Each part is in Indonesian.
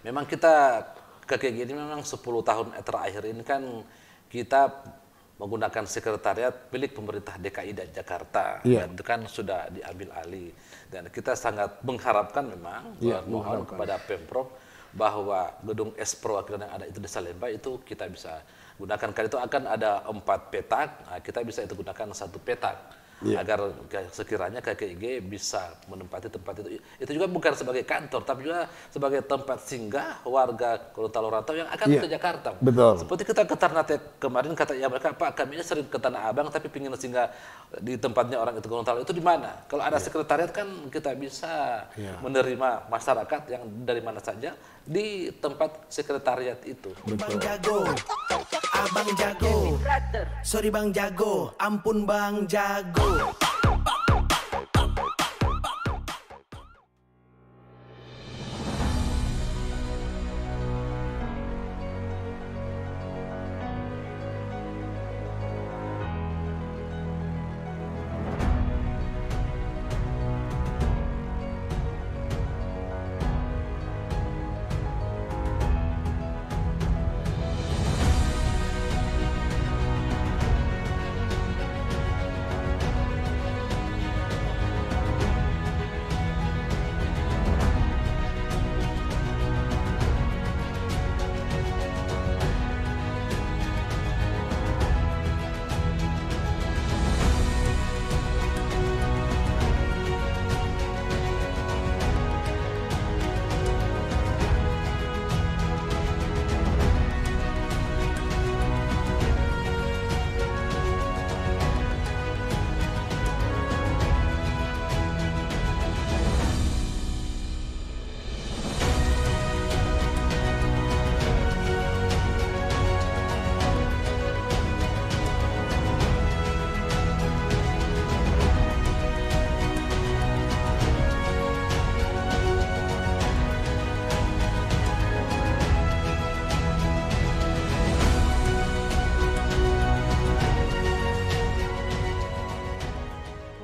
Memang kita kayak gini memang 10 tahun terakhir ini kan kita menggunakan sekretariat milik pemerintah DKI dan Jakarta. Iya. Dan itu kan sudah diambil alih. Dan kita sangat mengharapkan memang, mohon kepada Pemprov bahwa gedung S perwakilan yang ada itu di Salemba itu kita bisa gunakan. Kali itu akan ada 4 petak, nah kita bisa itu gunakan 1 petak. Agar sekiranya KKIG bisa menempati tempat itu. Itu juga bukan sebagai kantor, tapi juga sebagai tempat singgah warga Gorontalo rantau yang akan ke Jakarta. Betul. Seperti kita ke Ternate kemarin, kata ya mereka, Pak kami ini sering ke Tanah Abang, tapi ingin singgah di tempatnya orang itu Gorontalo itu di mana? Kalau ada sekretariat kan kita bisa menerima masyarakat yang dari mana saja di tempat sekretariat itu. Bang Jago, Abang Jago, sorry Bang Jago, ampun Bang Jago.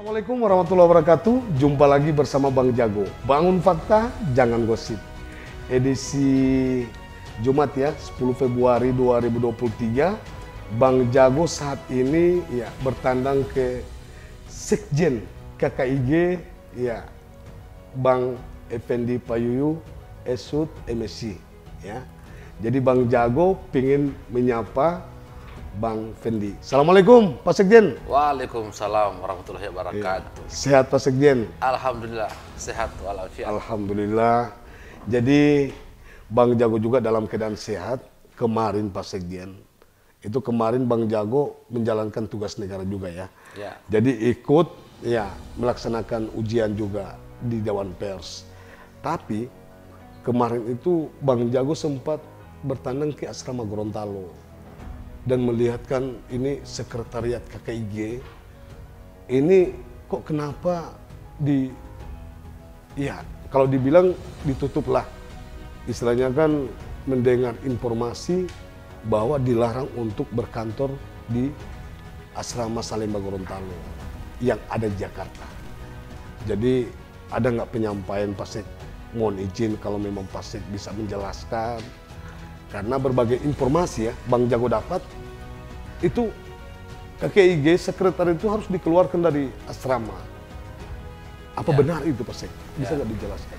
Assalamualaikum warahmatullahi wabarakatuh. Jumpa lagi bersama Bang Jago. Bangun fakta, jangan gosip. Edisi Jumat ya, 10 Februari 2023. Bang Jago saat ini ya bertandang ke Sekjen KKIG ya, Bang Effendi Payuyu Esud MSI ya. Jadi Bang Jago pingin menyapa Bang Fendi. Assalamualaikum Pak Sekjen. Waalaikumsalam warahmatullahi wabarakatuh. Sehat Pak Sekjen? Alhamdulillah sehat walafiat. Alhamdulillah. Jadi Bang Jago juga dalam keadaan sehat. Kemarin Pak Sekjen, itu kemarin Bang Jago menjalankan tugas negara juga ya. Ya. Jadi ikut ya melaksanakan ujian juga di Dewan Pers. Tapi kemarin itu Bang Jago sempat bertandang ke asrama Gorontalo dan melihatkan ini sekretariat KKIG ini kok kenapa ya kalau dibilang ditutup lah, istilahnya kan mendengar informasi bahwa dilarang untuk berkantor di asrama Salemba Gorontalo yang ada di Jakarta. Jadi ada nggak penyampaian Pak Sek? Mohon izin kalau memang Pak Sek bisa menjelaskan. Karena berbagai informasi ya Bang Jago dapat, itu KKIG sekretariat itu harus dikeluarkan dari asrama. Apa benar itu Pak Sek? Bisa nggak dijelaskan?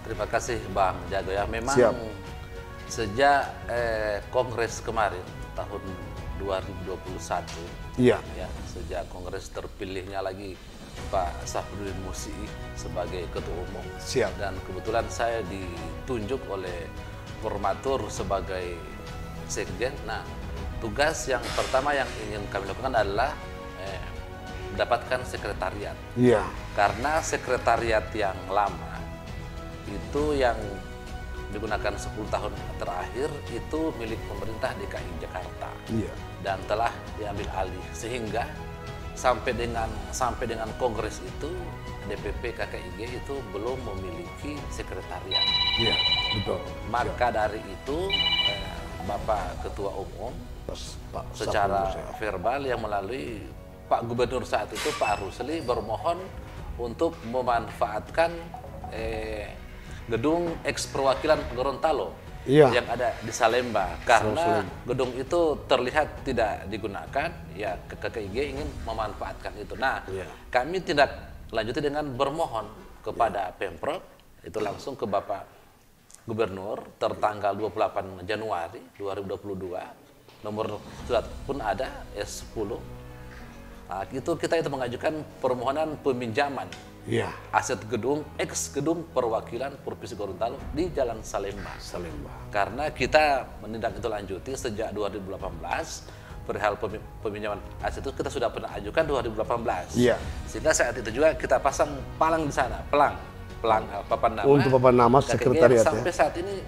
Terima kasih Bang Jago ya. Memang Siap. Sejak Kongres kemarin tahun 2021, Iya. ya, sejak Kongres terpilihnya lagi Pak Safruddin Musi sebagai Ketua Umum. Siap. Dan kebetulan saya ditunjuk oleh Formatur sebagai Sekjen. Nah, tugas yang pertama yang ingin kami lakukan adalah mendapatkan sekretariat. Iya. Karena sekretariat yang lama itu yang digunakan 10 tahun terakhir itu milik pemerintah DKI Jakarta. Iya. Dan telah diambil alih sehingga sampai dengan Kongres itu DPP KKIG itu belum memiliki sekretariat. Iya, betul. Maka dari itu Bapak Ketua Umum Pak secara Safruddin verbal yang melalui Pak Gubernur saat itu Pak Rusli bermohon untuk memanfaatkan gedung eks perwakilan Gorontalo Iya. yang ada di Salemba, karena gedung itu terlihat tidak digunakan, ya KKIG ingin memanfaatkan itu. Nah, kami tindak lanjuti dengan bermohon kepada Pemprov, itu langsung ke Bapak Gubernur tertanggal 28 Januari 2022, nomor surat pun ada S10. Nah, itu kita mengajukan permohonan peminjaman aset gedung eks gedung perwakilan Provinsi Gorontalo di Jalan Salemba. Karena kita menindaklanjuti sejak 2018 perihal peminjaman aset itu kita sudah pernah ajukan 2018. Sehingga saat itu juga kita pasang palang di sana, papan nama. Untuk papan nama sekretariat sampai saat ini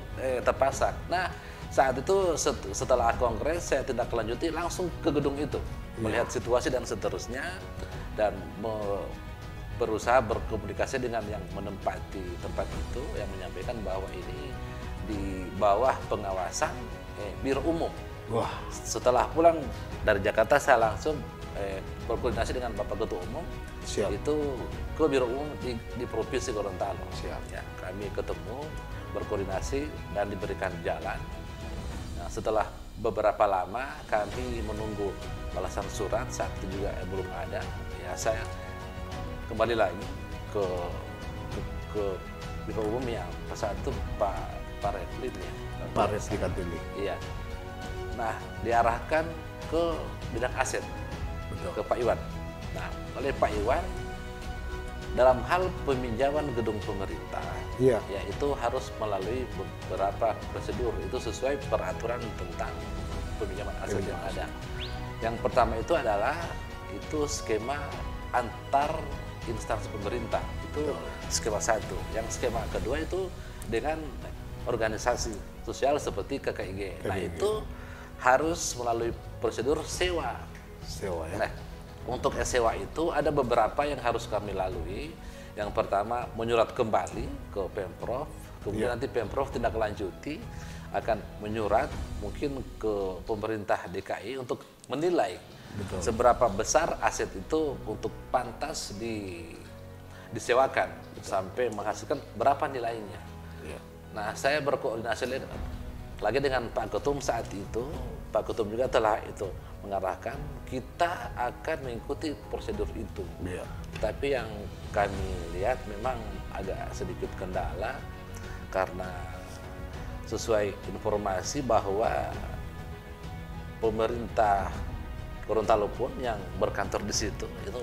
terpasang. Nah, saat itu setelah kongres saya tindak lanjuti langsung ke gedung itu, melihat situasi dan seterusnya, dan berusaha berkomunikasi dengan yang menempati tempat itu, yang menyampaikan bahwa ini di bawah pengawasan Biro Umum. Setelah pulang dari Jakarta saya langsung berkoordinasi dengan Bapak Ketua Umum itu ke Biro Umum di Provinsi Gorontalo. Ya, kami ketemu, berkoordinasi dan diberikan jalan. Nah, setelah beberapa lama kami menunggu balasan surat, saat itu juga belum ada. Ya, saya kembali lagi ke Biro Umum yang saat itu Pak Refli ya. Pak Refli Kantili. Iya. Nah, diarahkan ke bidang aset, ke Pak Iwan. Nah, oleh Pak Iwan, dalam hal peminjaman gedung pemerintah, yaitu harus melalui beberapa prosedur, itu sesuai peraturan tentang peminjaman aset yang ada. Yang pertama itu adalah skema antar instansi pemerintah, itu skema 1. Yang skema kedua itu dengan organisasi sosial seperti KKIG. Nah, itu harus melalui prosedur sewa. Nah, untuk sewa itu ada beberapa yang harus kami lalui. Yang pertama, menyurat kembali ke Pemprov, kemudian nanti Pemprov tindak lanjuti akan menyurat mungkin ke pemerintah DKI untuk menilai seberapa besar aset itu untuk pantas disewakan sampai menghasilkan berapa nilainya. Nah, saya berkoordinasi lagi dengan Pak Ketum saat itu. Pak Ketum juga telah itu mengarahkan kita akan mengikuti prosedur itu. Tapi yang kami lihat memang agak sedikit kendala karena sesuai informasi bahwa pemerintah Gorontalo pun yang berkantor di situ itu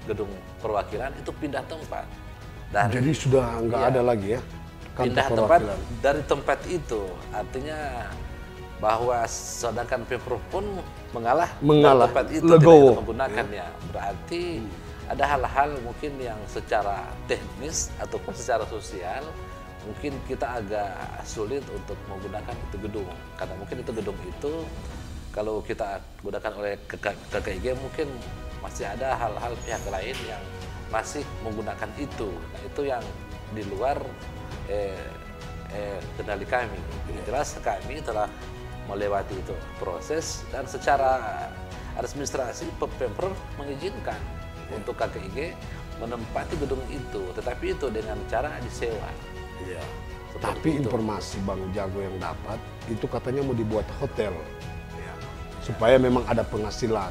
gedung perwakilan itu pindah tempat. Jadi sudah nggak ada lagi ya? Pindah tempat dari tempat itu, artinya bahwa sedangkan Pemprov pun mengalah tempat itu tidak menggunakannya. Berarti ada hal-hal mungkin yang secara teknis ataupun secara sosial mungkin kita agak sulit untuk menggunakan itu gedung, karena mungkin itu gedung itu kalau kita gunakan oleh KKIG mungkin masih ada hal-hal pihak lain yang masih menggunakan itu. Nah, itu yang di luar kendali kami. Jelas kami telah melewati itu proses dan secara administrasi Pemprov mengizinkan untuk KKIG menempati gedung itu, tetapi itu dengan cara disewa. Tapi informasi Bang Jago yang dapat itu katanya mau dibuat hotel. Supaya memang ada penghasilan.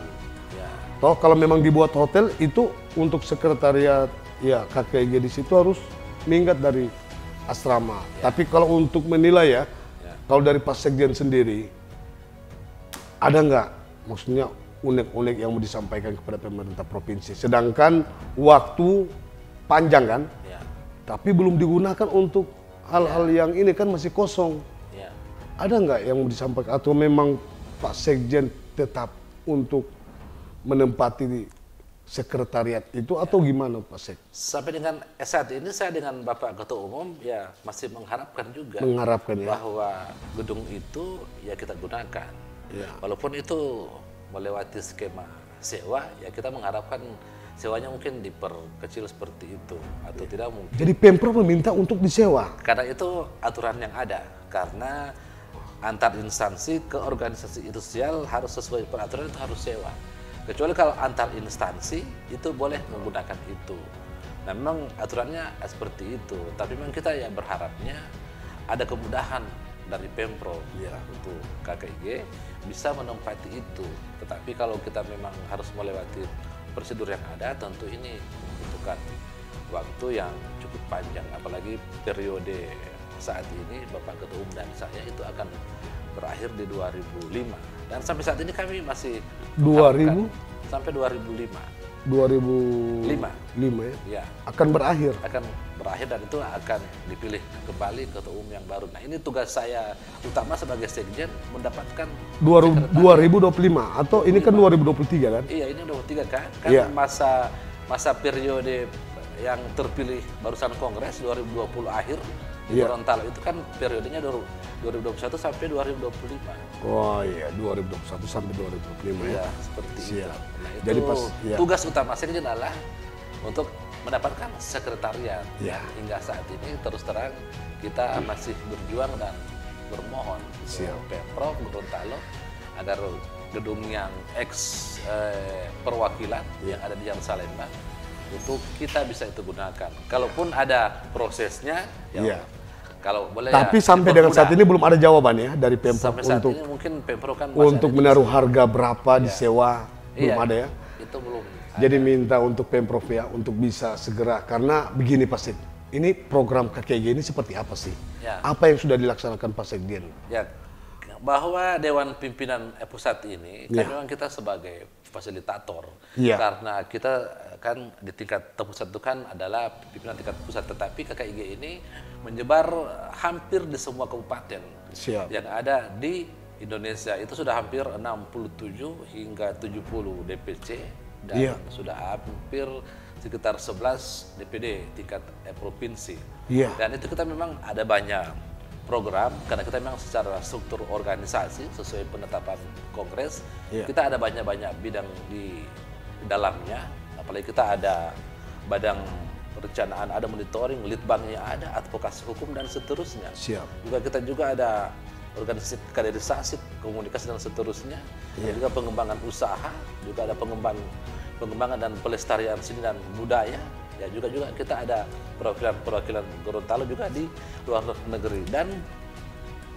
Toh kalau memang dibuat hotel itu untuk sekretariat KKIG di situ harus minggat dari asrama. Tapi kalau untuk menilai kalau dari Pak Sekjen sendiri ada nggak maksudnya unek-unek yang mau disampaikan kepada pemerintah provinsi? Sedangkan waktu panjang kan, tapi belum digunakan untuk hal-hal yang ini kan masih kosong. Ada nggak yang mau disampaikan atau memang Pak Sekjen tetap untuk menempati sekretariat itu atau gimana Pak Sek? Sampai dengan saat ini saya dengan Bapak Ketua Umum masih mengharapkan juga bahwa gedung itu kita gunakan. Walaupun itu melewati skema sewa, kita mengharapkan sewanya mungkin diperkecil seperti itu atau tidak mungkin. Jadi Pemprov meminta untuk disewa? Karena itu aturan yang ada, karena antar instansi ke organisasi itu sosial harus sesuai peraturan, itu harus sewa. Kecuali kalau antar instansi itu boleh menggunakan itu. Nah, memang aturannya seperti itu, tapi memang kita ya berharapnya ada kemudahan dari Pemprov untuk KKIG bisa menempati itu. Tetapi kalau kita memang harus melewati prosedur yang ada, tentu ini membutuhkan waktu yang cukup panjang, apalagi periode saat ini Bapak Ketua Umum dan saya itu akan berakhir di 2005, dan sampai saat ini kami masih 2000 sampai 2005 ya, akan berakhir dan itu akan dipilih kembali ketua umum yang baru. Nah, ini tugas saya utama sebagai sekjen, mendapatkan 2025 atau ini kan 2023 kan? Iya, ini 2023 kan? Iya. masa periode yang terpilih barusan Kongres 2020 akhir di Gorontalo itu kan periodenya 2021 sampai 2025. Oh iya, 2021 sampai 2025 ya. Iya, seperti itu. Nah, itu jadi tugas utama sekjen adalah untuk mendapatkan sekretariat. Ya. Hingga saat ini terus terang kita masih berjuang dan bermohon ke Pemprov Gorontalo agar gedung yang perwakilan yang ada di Jalan Salemba untuk kita bisa itu gunakan. Kalaupun ada prosesnya, kalau boleh. Tapi sampai dengan saat ini belum ada jawaban ya dari Pemprov sampai saat untuk ini mungkin Pemprov kan untuk menaruh harga berapa disewa, belum ada ya. Itu belum. Jadi minta untuk Pemprov ya untuk bisa segera, karena begini Pak Sek, ini program KKIG ini seperti apa sih? Ya. Apa yang sudah dilaksanakan Pak Sekjen? Ya, bahwa Dewan Pimpinan Pusat ini kan memang kita sebagai fasilitator, karena kita kan di tingkat pusat itu kan adalah pimpinan tingkat pusat, tetapi KKIG ini menyebar hampir di semua kabupaten yang ada di Indonesia. Itu sudah hampir 67 hingga 70 DPC dan sudah hampir sekitar 11 DPD tingkat provinsi. Dan itu kita memang ada banyak program, karena kita memang secara struktur organisasi sesuai penetapan Kongres, kita ada banyak bidang di dalamnya. Apalagi kita ada badan perencanaan, ada monitoring, litbangnya ada, advokasi hukum dan seterusnya. Kita juga ada organisasi kaderisasi, komunikasi dan seterusnya. Dan juga pengembangan usaha, juga ada pengembangan dan pelestarian seni dan budaya. Ya, juga kita ada perwakilan Gorontalo juga di luar negeri, dan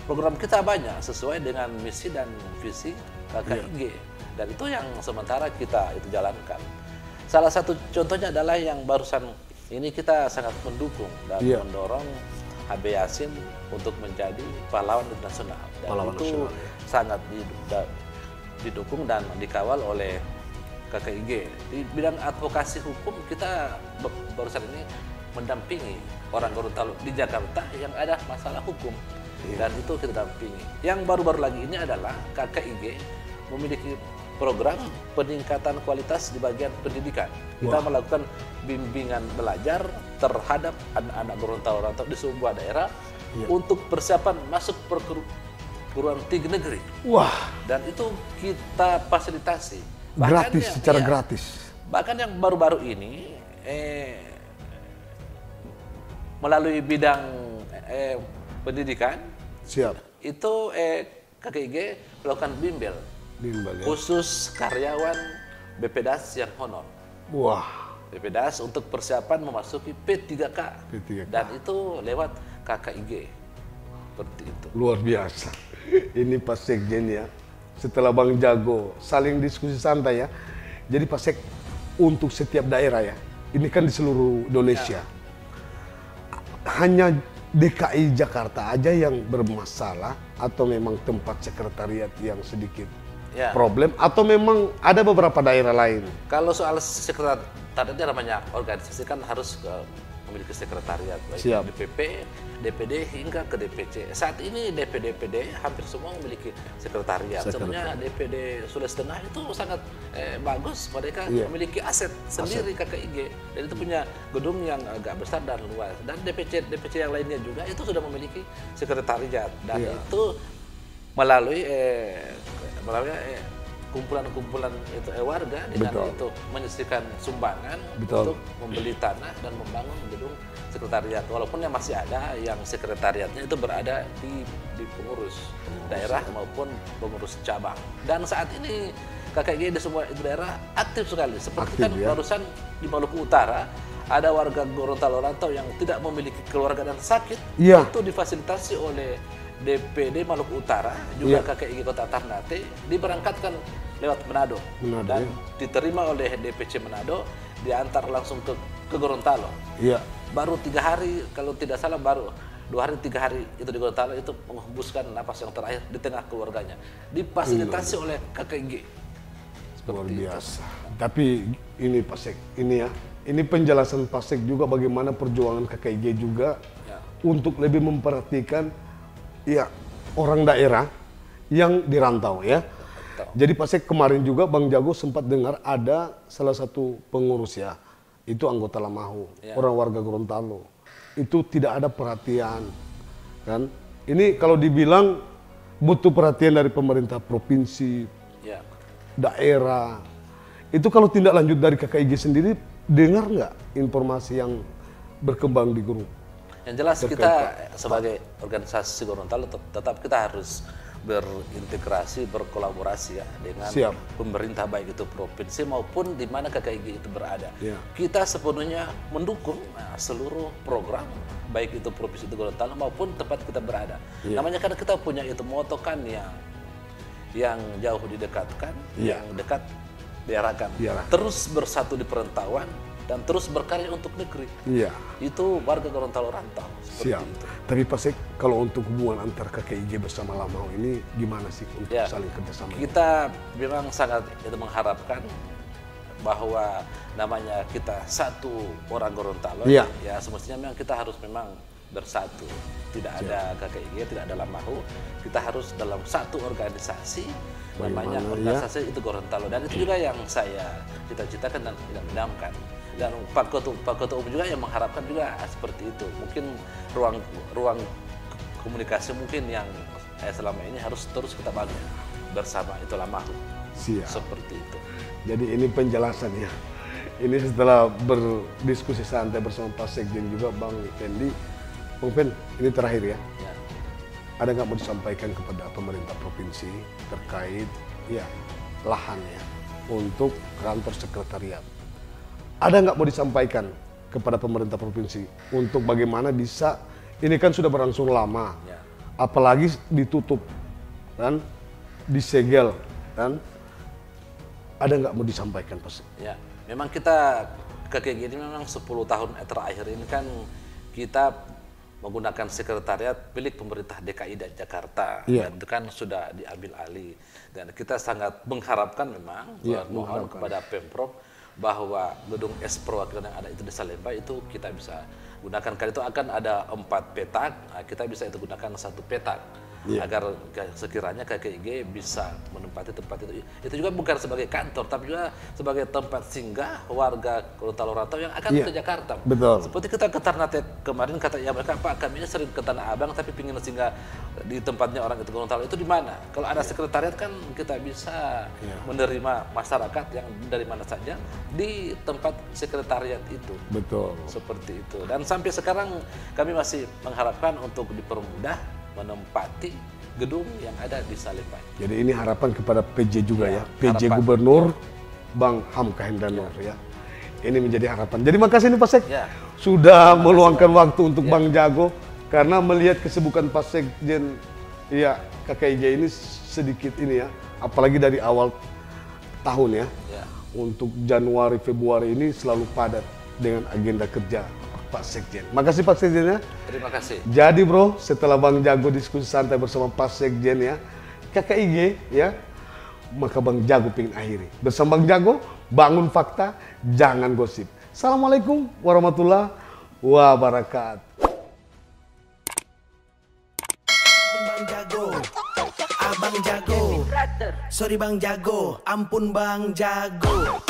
program kita banyak sesuai dengan misi dan visi KKIG, dan itu yang sementara kita itu jalankan. Salah satu contohnya adalah yang barusan ini kita sangat mendukung dan mendorong HB Yasin untuk menjadi pahlawan nasional, dan itu sangat didukung dan dikawal oleh KKIG. Di bidang advokasi hukum kita barusan ini mendampingi orang Gorontalo di Jakarta yang ada masalah hukum, dan itu kita dampingi. Yang baru-baru lagi ini adalah KKIG memiliki program peningkatan kualitas di bagian pendidikan. Kita melakukan bimbingan belajar terhadap anak-anak Gorontalo di sebuah daerah untuk persiapan masuk perguruan tinggi negeri. Dan itu kita fasilitasi. Gratis, secara gratis. Bahkan yang baru-baru ini melalui bidang pendidikan, itu KKIG melakukan bimbel khusus karyawan BPDAS yang honor. BPDAS untuk persiapan memasuki P3K. Dan itu lewat KKIG. Seperti itu. Luar biasa. Ini Pak Sekjen ya. Setelah Bang Jago saling diskusi santai ya. Jadi Pak Sek, untuk setiap daerah ya, ini kan di seluruh Indonesia, hanya DKI Jakarta aja yang bermasalah, atau memang tempat sekretariat yang sedikit problem, atau memang ada beberapa daerah lain? Kalau soal sekretariatnya namanya organisasi kan harus memiliki sekretariat, baik DPP, DPD hingga ke DPC. Saat ini DPD hampir semua memiliki sekretariat. Sebenarnya DPD Sulawesi Tengah itu sangat bagus, mereka memiliki aset sendiri KKIG, dan itu punya gedung yang agak besar dan luas. Dan DPC yang lainnya juga itu sudah memiliki sekretariat, dan itu melalui kumpulan-kumpulan itu warga dengan itu menyisihkan sumbangan untuk membeli tanah dan membangun gedung sekretariat. Walaupun yang masih ada yang sekretariatnya itu berada di pengurus daerah maupun pengurus cabang. Dan saat ini KKIG di semua daerah aktif sekali. Seperti barusan di Maluku Utara ada warga Gorontalo rantau yang tidak memiliki keluarga dan sakit, Iya. itu difasilitasi oleh DPD Maluku Utara, juga KKI Kota Ternate, diberangkatkan lewat Manado, dan diterima oleh DPC Manado, diantar langsung ke Gorontalo. Iya. Baru 3 hari, kalau tidak salah baru 2 hari 3 hari itu di Gorontalo itu menghembuskan napas yang terakhir di tengah keluarganya, difasilitasi oleh KKIG. Luar biasa. Tapi ini Pak Sek, ini penjelasan Pak Sek juga bagaimana perjuangan KKIG juga untuk lebih memperhatikan orang daerah yang dirantau ya. Jadi Pak Sek kemarin juga Bang Jago sempat dengar ada salah satu pengurus itu anggota Lamahu, orang warga Gorontalo. Itu tidak ada perhatian kan. Ini kalau dibilang butuh perhatian dari pemerintah provinsi, daerah. Itu kalau tindak lanjut dari KKIG sendiri, dengar nggak informasi yang berkembang di grup? Yang jelas kita sebagai organisasi Gorontalo tetap kita harus berintegrasi, berkolaborasi dengan pemerintah baik itu provinsi maupun di mana KKIG itu berada. Kita sepenuhnya mendukung seluruh program baik itu provinsi itu Gorontalo maupun tempat kita berada. Namanya karena kita punya itu moto kan yang jauh didekatkan, yang dekat diarahkan. Terus bersatu di perantauan dan terus berkarya untuk negeri. Itu warga Gorontalo rantau. Siap. Itu. Tapi Pak Sek, kalau untuk hubungan antar KKIG bersama Lamahu ini gimana sih untuk saling kerjasama? Kita memang sangat mengharapkan bahwa namanya kita satu orang Gorontalo, ya semestinya memang kita harus memang bersatu. Tidak ada KKIG, tidak ada Lamahu. Kita harus dalam satu organisasi, namanya organisasi itu Gorontalo. Dan itu juga yang saya cita-citakan dan idam-idamkan. Dan Pak Ketua Umum juga yang mengharapkan juga seperti itu. Mungkin ruang komunikasi mungkin yang selama ini harus terus kita bangun bersama itu Lamahu. Seperti itu. Jadi ini penjelasannya. Ini setelah berdiskusi santai bersama Pak Sekjen juga Bang Fendi. Bang Fen, ini terakhir ya. Ada nggak mau disampaikan kepada pemerintah provinsi terkait lahannya untuk kantor sekretariat? Ada nggak mau disampaikan kepada pemerintah provinsi untuk bagaimana bisa, ini kan sudah berlangsung lama, apalagi ditutup kan, disegel kan? Ada nggak mau disampaikan Pak? Ya, memang kita KKIG ini memang 10 tahun terakhir ini kan kita menggunakan sekretariat milik pemerintah DKI dan Jakarta, dan itu kan sudah diambil alih. Dan kita sangat mengharapkan memang, mohon kepada Pemprov bahwa gedung S perwakilan yang ada itu di Salemba itu kita bisa gunakan. Kali itu akan ada 4 petak, kita bisa itu gunakan 1 petak. Agar sekiranya KKIG bisa menempati tempat itu. Itu juga bukan sebagai kantor, tapi juga sebagai tempat singgah warga Gorontalo rantau yang akan ke Jakarta. Betul. Seperti kita ke Ternate kemarin, kata mereka, Pak, kami ini sering ke Tanah Abang, tapi ingin singgah di tempatnya orang itu Gorontalo. Itu di mana? Kalau ada sekretariat kan kita bisa menerima masyarakat yang dari mana saja di tempat sekretariat itu. Betul. Seperti itu. Dan sampai sekarang kami masih mengharapkan untuk dipermudah menempati gedung yang ada di Salemba. Jadi ini harapan kepada PJ juga ya, PJ Gubernur Bang Hamka Hendanur ya. Ini menjadi harapan. Jadi makasih nih Pak Sek sudah meluangkan waktu untuk Bang Jago, karena melihat kesibukan Pak Sekjen KKIG ini sedikit ini ya, apalagi dari awal tahun ya. Untuk Januari Februari ini selalu padat dengan agenda kerja Pak Sekjen. Makasih Pak Sekjen ya. Terima kasih. Jadi bro, setelah Bang Jago diskusi santai bersama Pak Sekjen ya, KKIG ya, maka Bang Jago pengen akhiri. Bersama Bang Jago, bangun fakta, jangan gosip. Assalamualaikum warahmatullahi wabarakatuh. Bang Jago, Abang Jago, sorry Bang Jago, ampun Bang Jago.